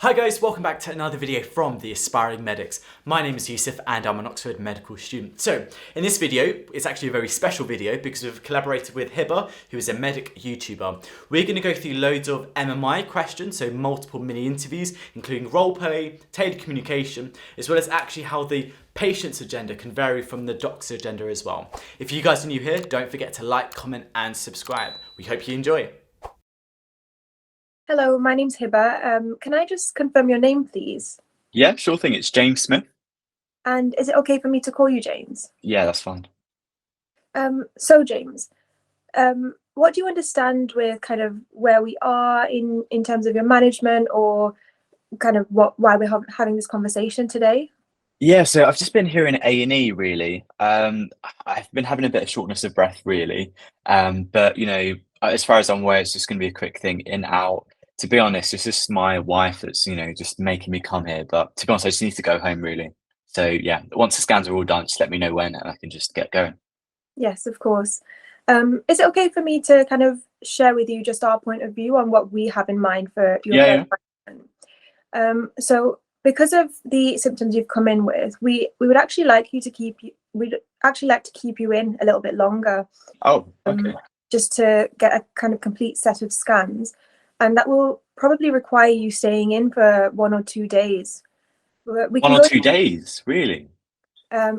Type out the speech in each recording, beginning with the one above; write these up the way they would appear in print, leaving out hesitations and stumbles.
Hi guys, welcome back to another video from the Aspiring Medics. My name is Yusuf and I'm an Oxford medical student. So, in this video, it's actually a very special video because we've collaborated with Hiba, who is a medic YouTuber. We're going to go through loads of MMI questions, so multiple mini interviews, including roleplay, tailored communication, as well as actually how the patient's agenda can vary from the doctor's agenda as well. If you guys are new here, don't forget to like, comment and subscribe. We hope you enjoy. Hello, my name's Hiba. Can I just confirm your name, please? Yeah, sure thing. It's James Smith. And is it okay for me to call you James? Yeah, that's fine. So James, what do you understand with kind of where we are in terms of your management, or kind of why we're having this conversation today? Yeah, so I've just been here in A&E really. I've been having a bit of shortness of breath really. But as far as I'm aware, it's just going to be a quick thing in out. To be honest, it's just my wife that's just making me come here. But to be honest, I just need to go home really. So yeah, once the scans are all done, just let me know when, and I can just get going. Yes, of course. Is it okay for me to kind of share with you just our point of view on what we have in mind for your Yeah, yeah. further management? So because of the symptoms you've come in with, we would actually like you to we'd actually like to keep you in a little bit longer, Oh, okay. just to get a kind of complete set of scans, and that will probably require you staying in for 1 or 2 days. We One can or go, 2 days, really?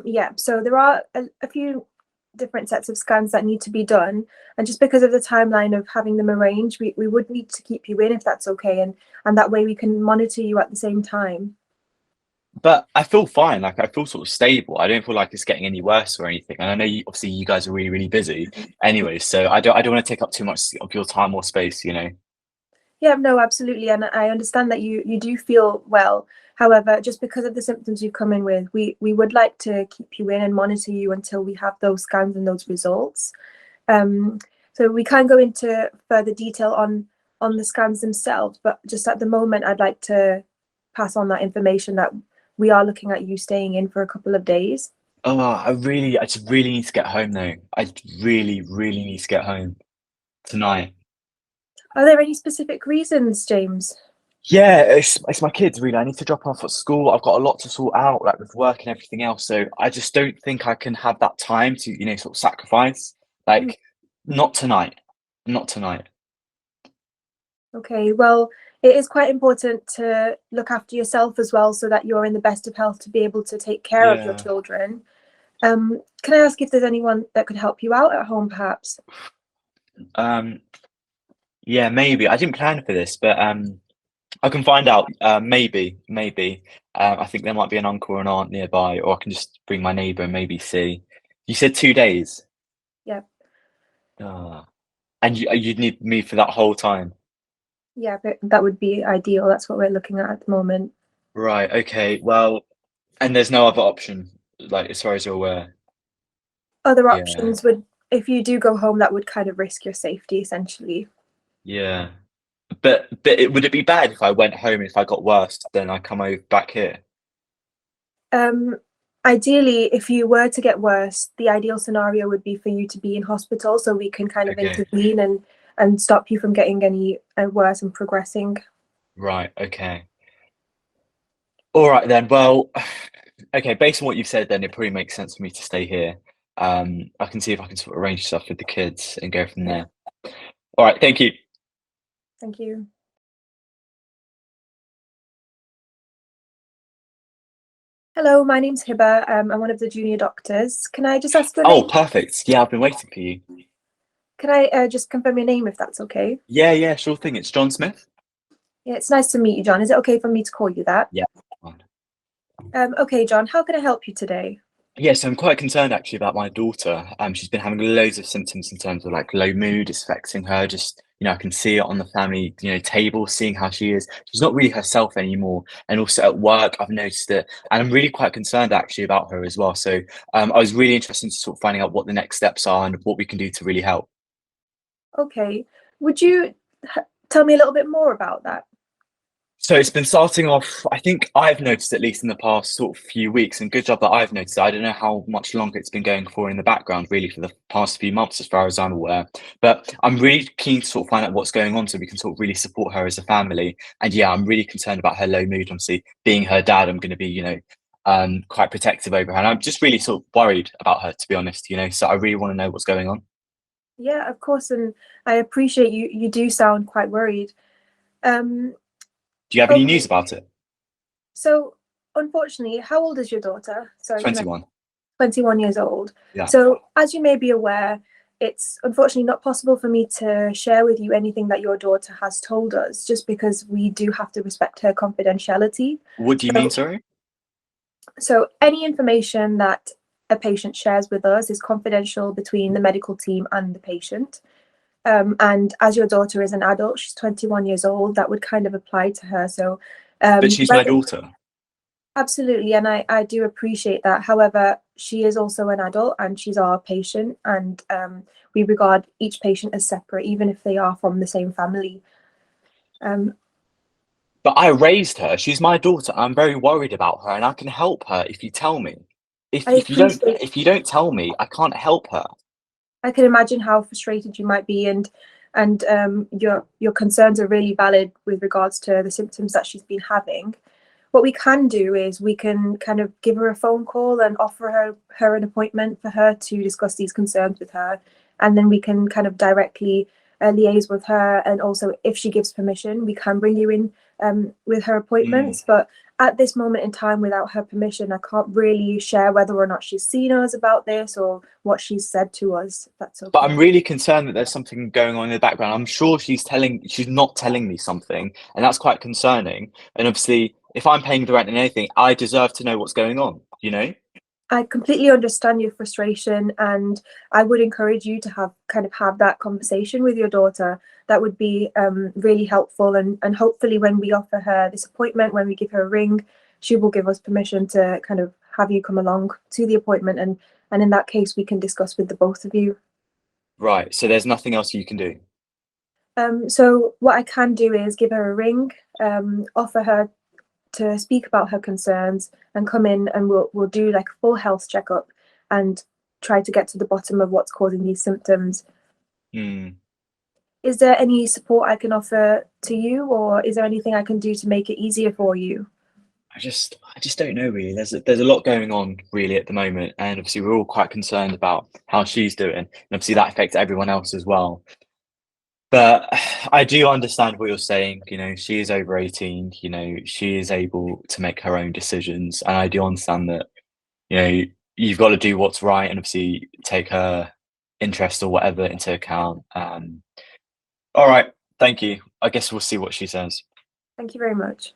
yeah. So there are a few different sets of scans that need to be done, and just because of the timeline of having them arranged, we would need to keep you in if that's okay, and that way we can monitor you at the same time. But I feel fine. Like I feel sort of stable. I don't feel like it's getting any worse or anything. And I know obviously you guys are really, really busy anyway. So I don't want to take up too much of your time or space. Yeah, no, absolutely. And I understand that you do feel well. However, just because of the symptoms you've come in with, we would like to keep you in and monitor you until we have those scans and those results. Um, so we can go into further detail on the scans themselves, but just at the moment, I'd like to pass on that information that we are looking at you staying in for a couple of days. Oh, I just really need to get home though. I really, really need to get home tonight. Are there any specific reasons, James? Yeah, it's my kids really. I need to drop off at school. I've got a lot to sort out, like with work and everything else. So I just don't think I can have that time to sort of sacrifice. Mhm. Like, not tonight. Not tonight. Okay, well, it is quite important to look after yourself as well so that you're in the best of health to be able to take care of your Yeah. children. Can I ask if there's anyone that could help you out at home, perhaps? Um, yeah, maybe. I didn't plan for this, but I can find out. Maybe. I think there might be an uncle or an aunt nearby, or I can just bring my neighbour and maybe see. You said 2 days. Yeah, Ah, and you'd need me for that whole time. yeah, but that would be ideal. That's what we're looking at the moment. Right. Okay. Well, and there's no other option, like as far as you're aware. Other Yeah. options would, if you do go home, that would kind of risk your safety essentially. Yeah. Would it be bad if I went home if I got worse, then I come over back here? Um, Ideally, if you were to get worse, the ideal scenario would be for you to be in hospital so we can kind of Okay. intervene and stop you from getting any worse and progressing. Right. Okay. All right then. Well, okay. Based on what you've said, then it probably makes sense for me to stay here. I can see if I can sort of arrange stuff with the kids and go from Yeah, there. All right. Thank you. thank you. Hello, my name's Hiba. I'm one of the junior doctors. Can I just ask your Oh, name? perfect. Yeah, I've been waiting for you. Can I just confirm your name if that's okay? Yeah, yeah, sure thing. It's John Smith. Yeah, it's nice to meet you, John. Is it okay for me to call you that? Yeah. Fine. Okay, John, how can I help you today? Yes, I'm quite concerned actually about my daughter. She's been having loads of symptoms in terms of like low mood. It's affecting her. Just I can see it on the family table, seeing how she is. She's not really herself anymore. And also at work, I've noticed it, and I'm really quite concerned actually about her as well. So I was really interested in sort of finding out what the next steps are and what we can do to really help. Okay, would you tell me a little bit more about that? So it's been starting off, I think I've noticed at least in the past sort of few weeks, and good job that I've noticed. I don't know how much longer it's been going for in the background, really, for the past few months, as far as I'm aware. But I'm really keen to sort of find out what's going on so we can sort of really support her as a family. And yeah, I'm really concerned about her low mood. Obviously, being her dad, I'm going to be, quite protective over her. And I'm just really sort of worried about her, to be honest, so I really want to know what's going on. Yeah, of course, and I appreciate you do sound quite worried. Um, Do you have any okay, news about it? so unfortunately, how old is your daughter? Sorry, 21. 21 years old. Yeah. So as you may be aware, it's unfortunately not possible for me to share with you anything that your daughter has told us, just because we do have to respect her confidentiality. What do you mean, sorry? So any information that a patient shares with us is confidential between the medical team and the patient. And as your daughter is an adult, she's 21 years old, that would kind of apply to her. So But she's my daughter. absolutely, and I do appreciate that. However, she is also an adult and she's our patient, and we regard each patient as separate, even if they are from the same family. But I raised her. She's my daughter. I'm very worried about her, and I can help her if you tell me. If I if you don't appreciate. if you don't tell me, I can't help her. I can imagine how frustrated you might be, and your concerns are really valid with regards to the symptoms that she's been having. What we can do is we can kind of give her a phone call and offer her an appointment for her to discuss these concerns with her, and then we can kind of directly liaise with her. And also, if she gives permission, we can bring you in with her appointments. But at this moment in time, without her permission, I can't really share whether or not she's seen us about this or what she's said to us. If that's okay. But I'm really concerned that there's something going on in the background. I'm sure she's not telling me something, and that's quite concerning. And obviously, if I'm paying the rent and anything, I deserve to know what's going on, I completely understand your frustration, and I would encourage you to have that conversation with your daughter. That would be really helpful, and hopefully when we offer her this appointment, when we give her a ring, she will give us permission to kind of have you come along to the appointment, and in that case we can discuss with the both of you. Right. So there's nothing else you can do. So what I can do is give her a ring, offer her to speak about her concerns, and come in and we'll do like a full health checkup and try to get to the bottom of what's causing these symptoms. Is there any support I can offer to you, or is there anything I can do to make it easier for you? I just don't know really. There's a lot going on really at the moment, and obviously we're all quite concerned about how she's doing, and obviously that affects everyone else as well. But I do understand what you're saying. She is over 18. She is able to make her own decisions, and I do understand that. You've got to do what's right, and obviously take her interest or whatever into account. All right, thank you. I guess we'll see what she says. Thank you very much.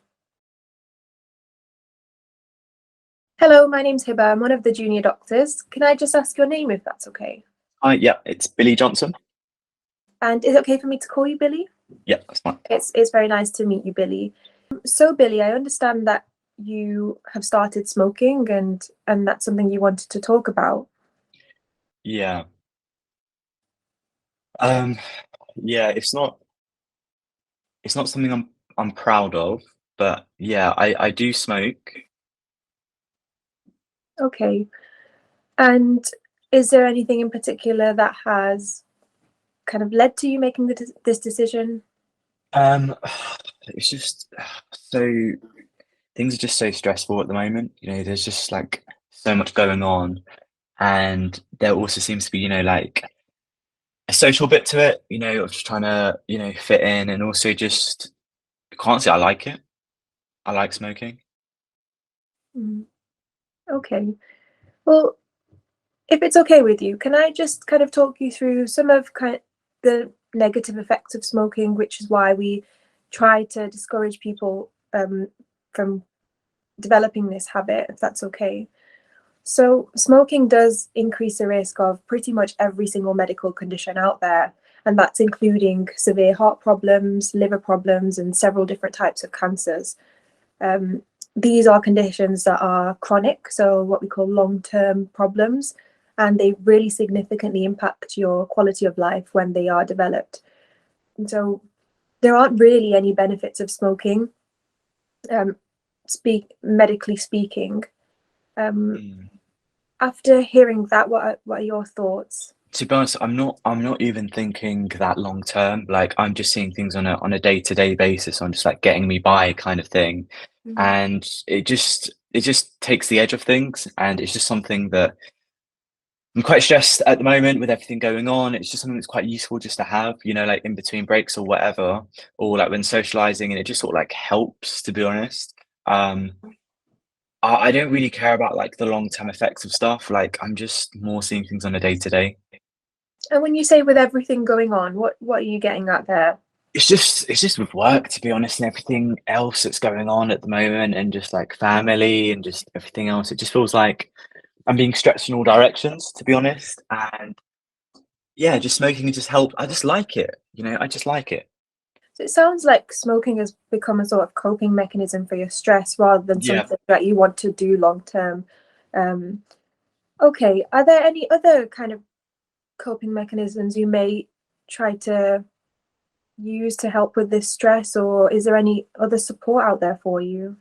Hello, my name's Hiba. I'm one of the junior doctors. Can I just ask your name if that's okay? Yeah, it's Billy Johnson. And is it okay for me to call you Billy? Yeah, that's fine. It's very nice to meet you, Billy. So Billy, I understand that you have started smoking, and that's something you wanted to talk about. Yeah. Yeah, it's not something I'm proud of, but yeah, I do smoke. Okay. And is there anything in particular that has kind of led to you making this decision? It's just so things are just so stressful at the moment. There's just like so much going on, and there also seems to be, like a social bit to it, of just trying to, fit in, and also just I can't say I like it. I like smoking. Okay. Well, if it's okay with you, can I just kind of talk you through some of the negative effects of smoking, which is why we try to discourage people from developing this habit, if that's okay. So smoking does increase the risk of pretty much every single medical condition out there, and that's including severe heart problems, liver problems, and several different types of cancers. These are conditions that are chronic, so what we call long-term problems, and they really significantly impact your quality of life when they are developed. And so there aren't really any benefits of smoking. medically speaking. Mm. After hearing that, what are your thoughts? To be honest, I'm not even thinking that long term. Like I'm just seeing things on a day-to-day basis, on just like getting me by kind of thing. Mhm. And it just takes the edge of things, and it's just something that I'm quite stressed at the moment with everything going on. It's just something that's quite useful just to have, like in between breaks or whatever, or like when socializing, and it just sort of like helps, to be honest. Um, I don't really care about like the long-term effects of stuff. Like I'm just more seeing things on a day-to-day. And when you say with everything going on, what are you getting at there? It's just with work, to be honest, and everything else that's going on at the moment, and just like family and just everything else. It just feels like I'm being stretched in all directions, to be honest. And yeah, just smoking just help. I just like it, I just like it. So it sounds like smoking has become a sort of coping mechanism for your stress rather than Yeah. something that you want to do long term. Um, okay, are there any other kind of coping mechanisms you may try to use to help with this stress, or is there any other support out there for you?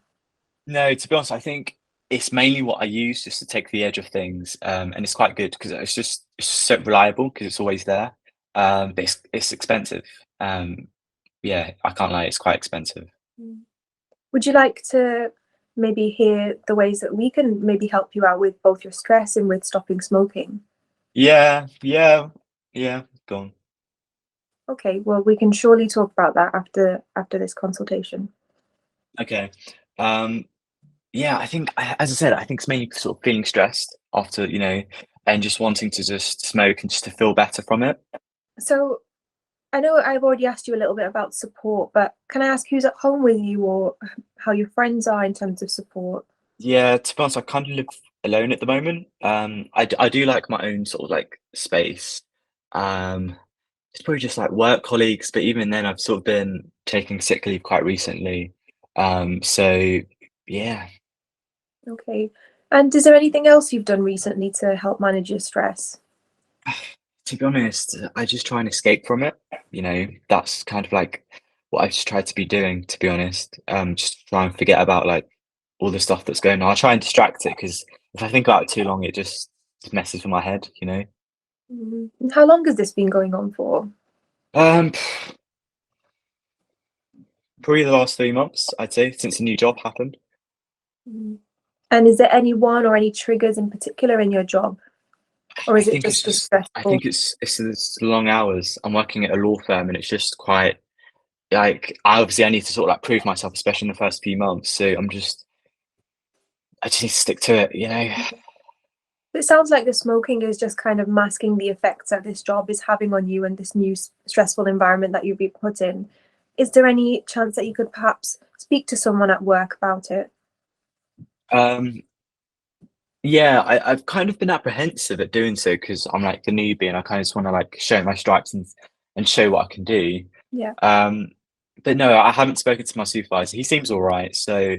No, to be honest, I think it's mainly what I use just to take the edge of things, and it's quite good because it's so reliable because it's always there. But it's expensive. Um, yeah, I can't lie, it's quite expensive. Mm. Would you like to maybe hear the ways that we can maybe help you out with both your stress and with stopping smoking? Yeah, yeah, yeah. Go on. Okay, well, we can surely talk about that after this consultation. Okay. Um, yeah, I think, as I said, I think it's mainly sort of feeling stressed after, and just wanting to just smoke and just to feel better from it. So I know I've already asked you a little bit about support, but can I ask who's at home with you or how your friends are in terms of support? Yeah, to be honest, I kind of live alone at the moment. I do like my own sort of like space. Um, it's probably just like work colleagues, but even then, I've sort of been taking sick leave quite recently. So yeah. Okay. And is there anything else you've done recently to help manage your stress? To be honest, I just try and escape from it. That's kind of like what I just try to be doing, to be honest. Just try and forget about like all the stuff that's going on. I try and distract it because if I think about it too long, it just messes with my head. Mhm. And how long has this been going on for? Um, Probably the last 3 months, I'd say, since the new job happened. Mhm. And is there any one or any triggers in particular in your job, or I is it think it's just the just, I stressful? think it's long hours. I'm working at a law firm, and it's just quite like I need to sort of like prove myself, especially in the first few months. So I just need to stick to it. It sounds like the smoking is just kind of masking the effects that this job is having on you and this new stressful environment that you've been put in. Is there any chance that you could perhaps speak to someone at work about it? Um, yeah, I've kind of been apprehensive at doing so because I'm like the newbie, and I kind of just want to like show my stripes and show what I can do. Yeah, Um, but no, I haven't spoken to my supervisor. He seems all right, so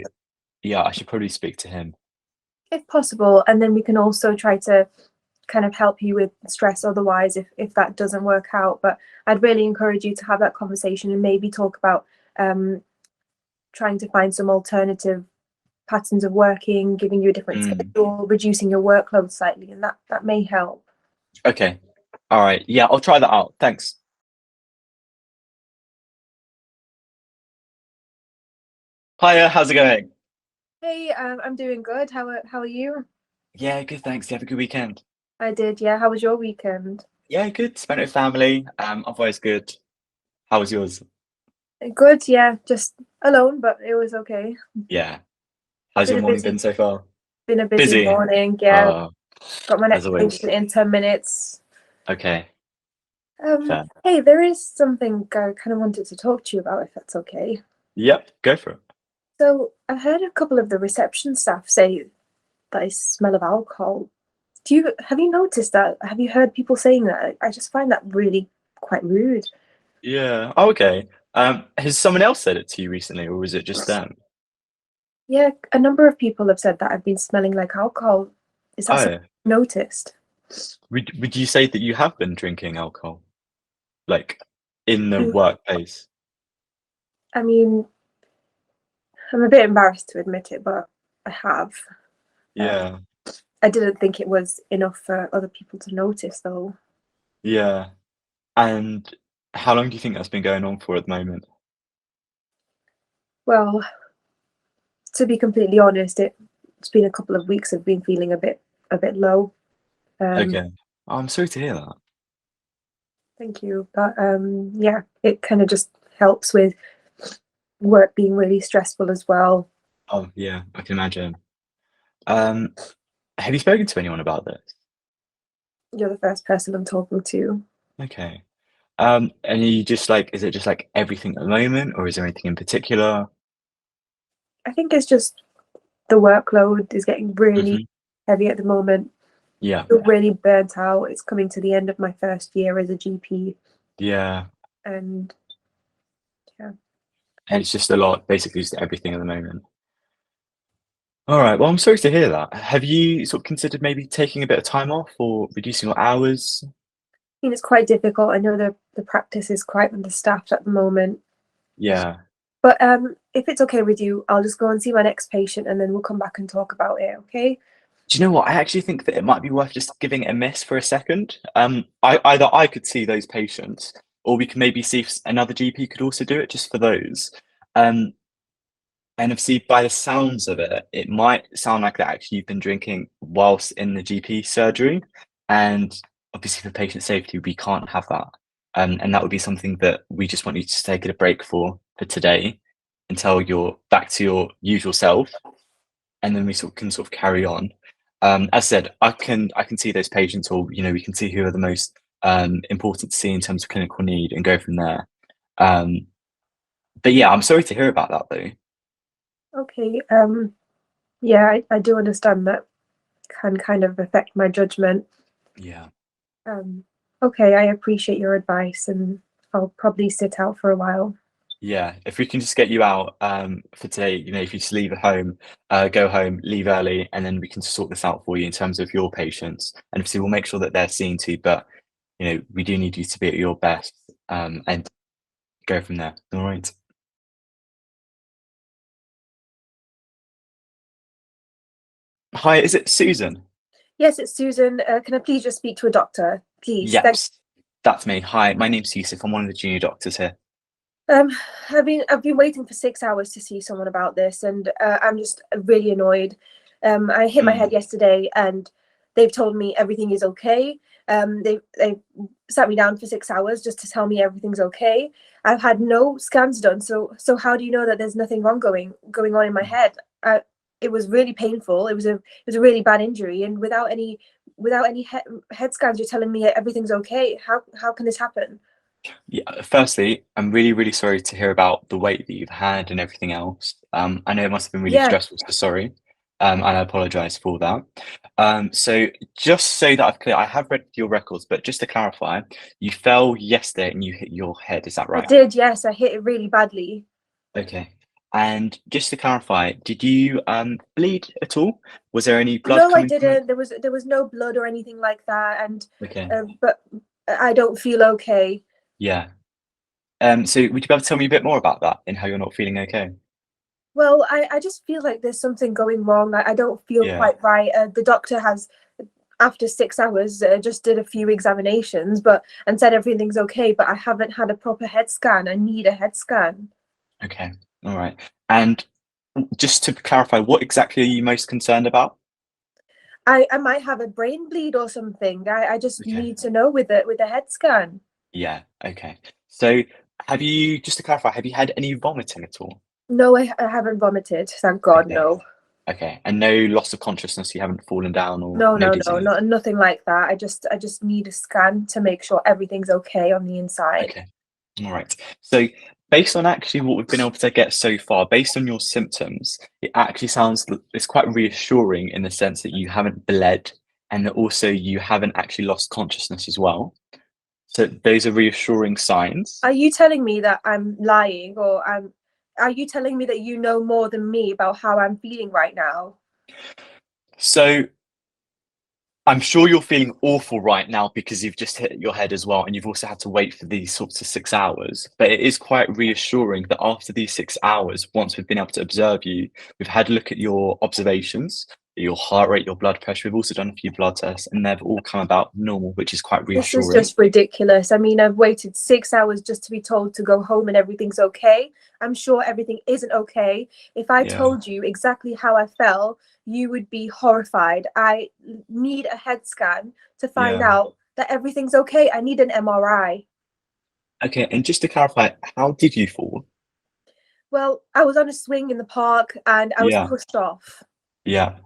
yeah, I should probably speak to him. if possible. And then we can also try to kind of help you with stress otherwise if that doesn't work out. But I'd really encourage you to have that conversation and maybe talk about um, trying to find some alternative patterns of working, giving you a different Mm, schedule, reducing your workload slightly, and that may help. okay, all right, yeah, I'll try that out. Thanks. Hiya, how's it going? Hey, I'm doing good. How are you? Yeah, good, thanks. You have a good weekend? I did, yeah. How was your weekend? Yeah, good. Spent it with family. Otherwise good. How was yours? Good, yeah. Just alone, but it was okay. Yeah. How's Been your a morning busy, been so far? been a busy Busy. morning. Yeah, Uh, got my as next always. patient in 10 minutes. Okay, fair. Hey, there is something I kind of wanted to talk to you about, if that's okay. Yep, go for it. So I've heard a couple of the reception staff say that I smell of alcohol. Have you noticed that? Have you heard people saying that? I just find that really quite rude. Yeah. Oh, okay. Has someone else said it to you recently, or was it just them? Yeah, a number of people have said that I've been smelling like alcohol. Is that something Oh, you noticed? would you say that you have been drinking alcohol, like in the Mm, workplace? I mean, I'm a bit embarrassed to admit it, but I have. Yeah. I didn't think it was enough for other people to notice, though. Yeah. And how long do you think that's been going on for at the moment? Well, to be completely honest, it's been a couple of weeks of been feeling a bit low. Okay. Oh, I'm sorry to hear that. Thank you. But yeah, it kind of just helps with work being really stressful as well. Oh, yeah, I can imagine. Um, have you spoken to anyone about this? You're the first person I'm talking to. Okay. And are you just like, is it just like everything at the moment, or is there anything in particular? I think it's just the workload is getting really Hmm. heavy at the moment. Yeah. Feel really burnt out. It's coming to the end of my first year as a GP, Yeah. and yeah. It's just a lot, basically just everything at the moment. All right. Well, I'm sorry to hear that. Have you sort of considered maybe taking a bit of time off or reducing your hours? I mean, it's quite difficult. I know the practice is quite understaffed at the moment. Yeah. But if it's okay with you, I'll just go and see my next patient, and then we'll come back and talk about it. Okay? Do you know what? I actually think that it might be worth just giving it a miss for a second. Either I could see those patients, or we can maybe see if another GP could also do it just for those. Um, and obviously, by the sounds of it, it might sound like that actually you've been drinking whilst in the GP surgery, and obviously for patient safety, we can't have that. And that would be something that we just want you to take a break for today until you're back to your usual self, and then we can sort of carry on. As I said, I can see those patients, or we can see who are the most important to see in terms of clinical need, and go from there. Um, but yeah, I'm sorry to hear about that though. Okay. Yeah, I do understand that can kind of affect my judgment. Yeah. Um, okay, I appreciate your advice, and I'll probably sit out for a while. Yeah, if we can just get you out for today, if you just leave at home, go home, leave early, and then we can sort this out for you in terms of your patients. And obviously, we'll make sure that they're seen to, but we do need you to be at your best, and go from there. All right. Hi, is it Susan? Yes, it's Susan. Can I please just speak to a doctor, please? Thank. Yes, that's me. Hi, my name's Yusuf. I'm one of the junior doctors here. Um, I've been waiting for 6 hours to see someone about this, and I'm just really annoyed. I hit my head Mm, yesterday, and they've told me everything is okay. They sat me down for 6 hours just to tell me everything's okay. I've had no scans done, so how do you know that there's nothing wrong going on in my mm. head? It was really painful. It was a really bad injury, and without any head scans, you're telling me everything's okay. How can this happen? Yeah, firstly, I'm really, really sorry to hear about the weight that you've had and everything else. I know it must have been really Yeah, stressful, so sorry. And I apologize for that. So just so that I've clear, I have read your records, but just to clarify, you fell yesterday and you hit your head, is that I right? did. Yes, I hit it really badly. Okay. And just to clarify, did you bleed at all? Was there any blood No, I coming from it? didn't. There was no blood or anything like that, and Okay. but I don't feel okay. Yeah. So would you be able to tell me a bit more about that and how you're not feeling okay? Well, I just feel like there's something going wrong. I don't feel Yeah. quite right. The doctor has, after 6 hours, just did a few examinations, but and said everything's okay. But I haven't had a proper head scan. I need a head scan. Okay. All right. And just to clarify, what exactly are you most concerned about? I might have a brain bleed or something. I just Okay. need to know with a head scan. Yeah. Okay. So just to clarify, have you had any vomiting at all? No, I haven't vomited. Thank God, Okay. no. Okay. And no loss of consciousness, you haven't fallen down or No, no no, no, dizziness? not nothing like that. I just need a scan to make sure everything's okay on the inside. Okay. All right. So based on actually what we've been able to get so far, based on your symptoms, it actually it's quite reassuring in the sense that you haven't bled and that also you haven't actually lost consciousness as well. So those are reassuring signs. Are you telling me that I'm lying, or are you telling me that you know more than me about how I'm feeling right now? So I'm sure you're feeling awful right now because you've just hit your head as well, and you've also had to wait for these sorts of 6 hours. But it is quite reassuring that after these 6 hours, once we've been able to observe you, we've had a look at your observations, your heart rate, your blood pressure. We've also done a few blood tests, and they've all come about normal, which is quite This is reassuring. just ridiculous. I mean, I've waited 6 hours just to be told to go home and everything's okay. I'm sure everything isn't okay. If I Yeah. told you exactly how I felt, you would be horrified. I need a head scan to find Yeah. out that everything's okay. I need an MRI. Okay, and just to clarify, how did you fall? Well, I was on a swing in the park and I was Yeah. pushed off. Yeah.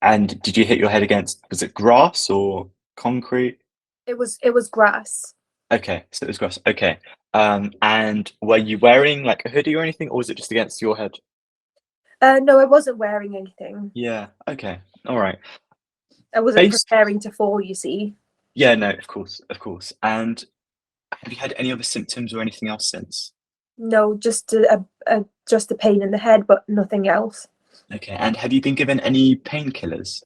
And did you hit your head against, was it grass or concrete? It was grass. Okay, so it was grass. Okay. And were you wearing like a hoodie or anything, or was it just against your head? No, I wasn't wearing anything. Yeah. Okay. All right. I wasn't Based. preparing to fall, you see. Yeah. No. Of course. Of course. And have you had any other symptoms or anything else since? No, just just a pain in the head, but nothing else. Okay. And have you been given any painkillers?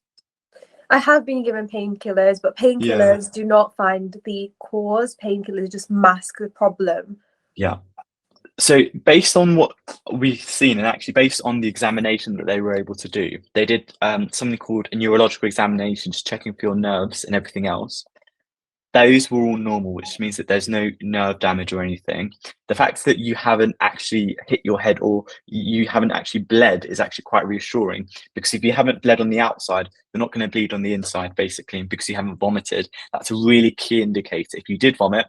I have been given painkillers, but Yeah. painkillers do not find the cause. Painkillers just mask the problem. Yeah. So based on what we've seen, and actually based on the examination that they were able to do, they did something called a neurological examination, just checking for your nerves and everything else. Those were all normal, which means that there's no nerve damage or anything. The fact that you haven't actually hit your head or you haven't actually bled is actually quite reassuring, because if you haven't bled on the outside, you're not going to bleed on the inside, basically. And because you haven't vomited, that's a really key indicator. If you did vomit,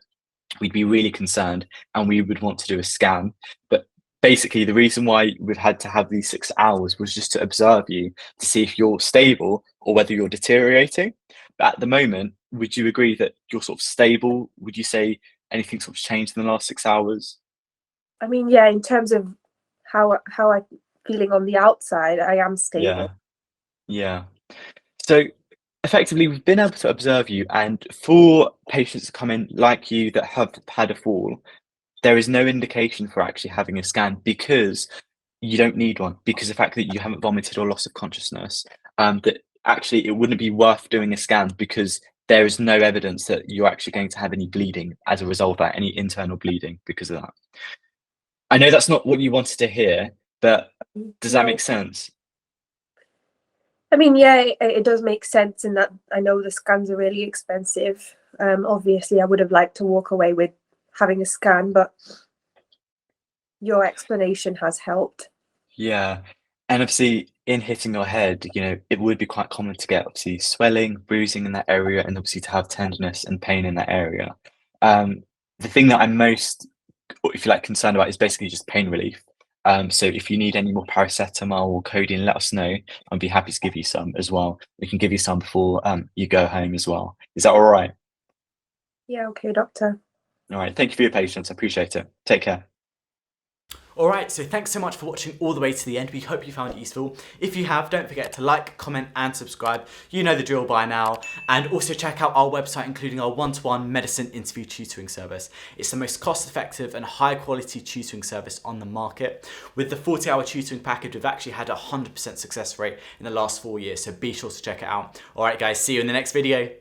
we'd be really concerned and we would want to do a scan. But basically, the reason why we've had to have these 6 hours was just to observe you to see if you're stable or whether you're deteriorating. But at the moment, would you agree that you're sort of stable? Would you say anything sort of changed in the last 6 hours? I mean, yeah, in terms of how I'm feeling on the outside, I am stable. Yeah. So effectively, we've been able to observe you, and for patients to come in like you that have had a fall, there is no indication for actually having a scan because you don't need one, because the fact that you haven't vomited or loss of consciousness, that actually it wouldn't be worth doing a scan because there is no evidence that you're actually going to have any bleeding as a result of that, any internal bleeding because of that. I know that's not what you wanted to hear, but does that No. make sense? I mean, yeah, it does make sense in that I know the scans are really expensive. Obviously, I would have liked to walk away with having a scan, but your explanation has helped. Yeah. And obviously, in hitting your head, it would be quite common to get obviously swelling, bruising in that area, and obviously to have tenderness and pain in that area. The thing that I'm most, if you like, concerned about is basically just pain relief. So if you need any more paracetamol or codeine, let us know. I'd be happy to give you some as well. We can give you some before you go home as well. Is that all right? Yeah, okay, doctor. All right. Thank you for your patience. I appreciate it. Take care. Alright, so thanks so much for watching all the way to the end. We hope you found it useful. If you have, don't forget to like, comment and subscribe. You know the drill by now. And also check out our website, including our one-to-one medicine interview tutoring service. It's the most cost-effective and high-quality tutoring service on the market. With the 40-hour tutoring package, we've actually had a 100% success rate in the last 4 years, so be sure to check it out. Alright guys, see you in the next video.